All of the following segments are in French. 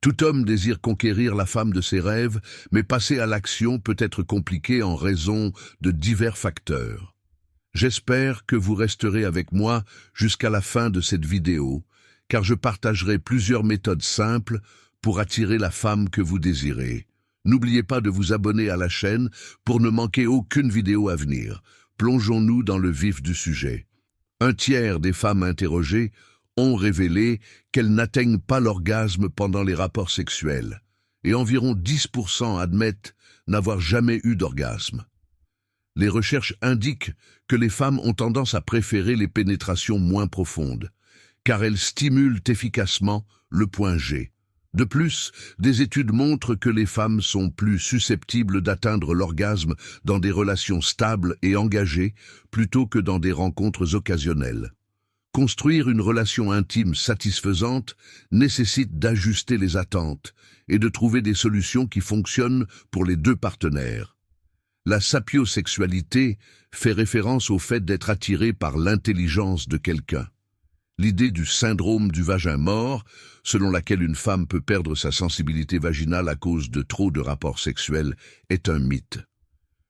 Tout homme désire conquérir la femme de ses rêves, mais passer à l'action peut être compliqué en raison de divers facteurs. J'espère que vous resterez avec moi jusqu'à la fin de cette vidéo, car je partagerai plusieurs méthodes simples pour attirer la femme que vous désirez. N'oubliez pas de vous abonner à la chaîne pour ne manquer aucune vidéo à venir. Plongeons-nous dans le vif du sujet. Un tiers des femmes interrogées ont révélé qu'elles n'atteignent pas l'orgasme pendant les rapports sexuels, et environ 10% admettent n'avoir jamais eu d'orgasme. Les recherches indiquent que les femmes ont tendance à préférer les pénétrations moins profondes, car elles stimulent efficacement le point G. De plus, des études montrent que les femmes sont plus susceptibles d'atteindre l'orgasme dans des relations stables et engagées plutôt que dans des rencontres occasionnelles. Construire une relation intime satisfaisante nécessite d'ajuster les attentes et de trouver des solutions qui fonctionnent pour les deux partenaires. La sapiosexualité fait référence au fait d'être attiré par l'intelligence de quelqu'un. L'idée du syndrome du vagin mort, selon laquelle une femme peut perdre sa sensibilité vaginale à cause de trop de rapports sexuels, est un mythe.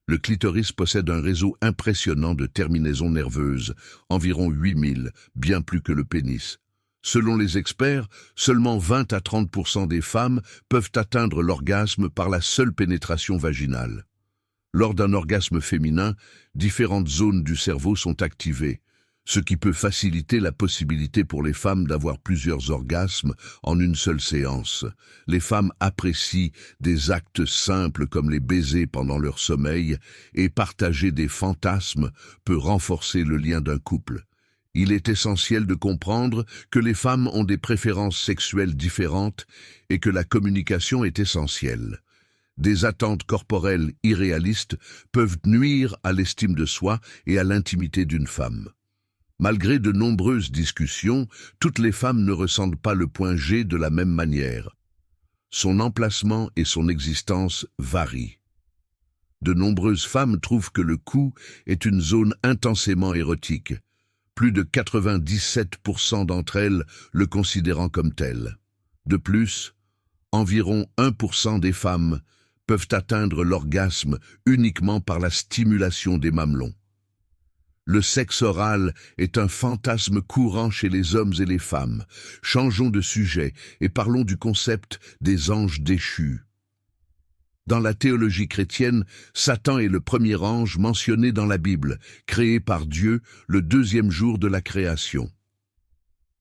Le clitoris possède un réseau impressionnant de terminaisons nerveuses, environ 8000, bien plus que le pénis. Selon les experts, seulement 20 à 30% des femmes peuvent atteindre l'orgasme par la seule pénétration vaginale. Lors d'un orgasme féminin, différentes zones du cerveau sont activées, ce qui peut faciliter la possibilité pour les femmes d'avoir plusieurs orgasmes en une seule séance. Les femmes apprécient des actes simples comme les baisers pendant leur sommeil, et partager des fantasmes peut renforcer le lien d'un couple. Il est essentiel de comprendre que les femmes ont des préférences sexuelles différentes et que la communication est essentielle. Des attentes corporelles irréalistes peuvent nuire à l'estime de soi et à l'intimité d'une femme. Malgré de nombreuses discussions, toutes les femmes ne ressentent pas le point G de la même manière. Son emplacement et son existence varient. De nombreuses femmes trouvent que le cou est une zone intensément érotique, plus de 97% d'entre elles le considérant comme tel. De plus, environ 1% des femmes peuvent atteindre l'orgasme uniquement par la stimulation des mamelons. Le sexe oral est un fantasme courant chez les hommes et les femmes. Changeons de sujet et parlons du concept des anges déchus. Dans la théologie chrétienne, Satan est le premier ange mentionné dans la Bible, créé par Dieu le deuxième jour de la création.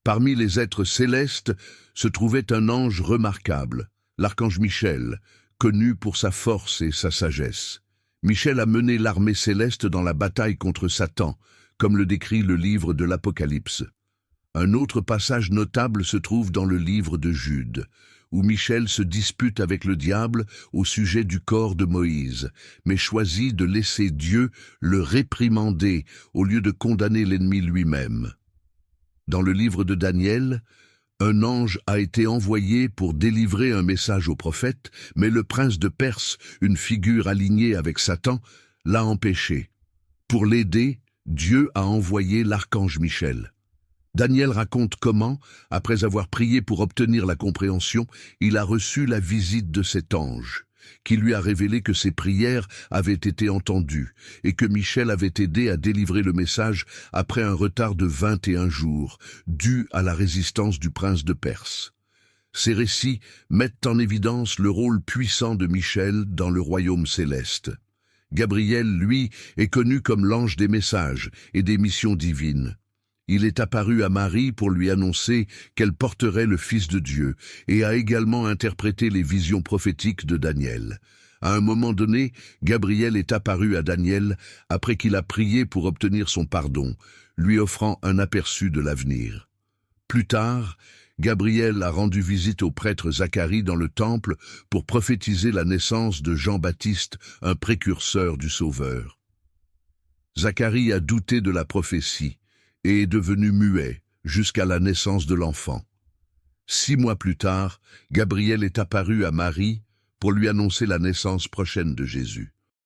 Parmi les êtres célestes se trouvait un ange remarquable, l'archange Michel, connu pour sa force et sa sagesse. Michel a mené l'armée céleste dans la bataille contre Satan, comme le décrit le livre de l'Apocalypse. Un autre passage notable se trouve dans le livre de Jude, où Michel se dispute avec le diable au sujet du corps de Moïse, mais choisit de laisser Dieu le réprimander au lieu de condamner l'ennemi lui-même. Dans le livre de Daniel, un ange a été envoyé pour délivrer un message au prophète, mais le prince de Perse, une figure alignée avec Satan, l'a empêché. Pour l'aider, Dieu a envoyé l'archange Michel. Daniel raconte comment, après avoir prié pour obtenir la compréhension, il a reçu la visite de cet ange, qui lui a révélé que ses prières avaient été entendues et que Michel avait aidé à délivrer le message après un retard de 21 jours, dû à la résistance du prince de Perse. Ces récits mettent en évidence le rôle puissant de Michel dans le royaume céleste. Gabriel, lui, est connu comme l'ange des messages et des missions divines. Il est apparu à Marie pour lui annoncer qu'elle porterait le Fils de Dieu et a également interprété les visions prophétiques de Daniel. À un moment donné, Gabriel est apparu à Daniel après qu'il a prié pour obtenir son pardon, lui offrant un aperçu de l'avenir. Plus tard, Gabriel a rendu visite au prêtre Zacharie dans le temple pour prophétiser la naissance de Jean-Baptiste, un précurseur du Sauveur. Zacharie a douté de la prophétie et est devenu muet jusqu'à la naissance de l'enfant. 6 mois plus tard, Gabriel est apparu à Marie pour lui annoncer la naissance prochaine de Jésus.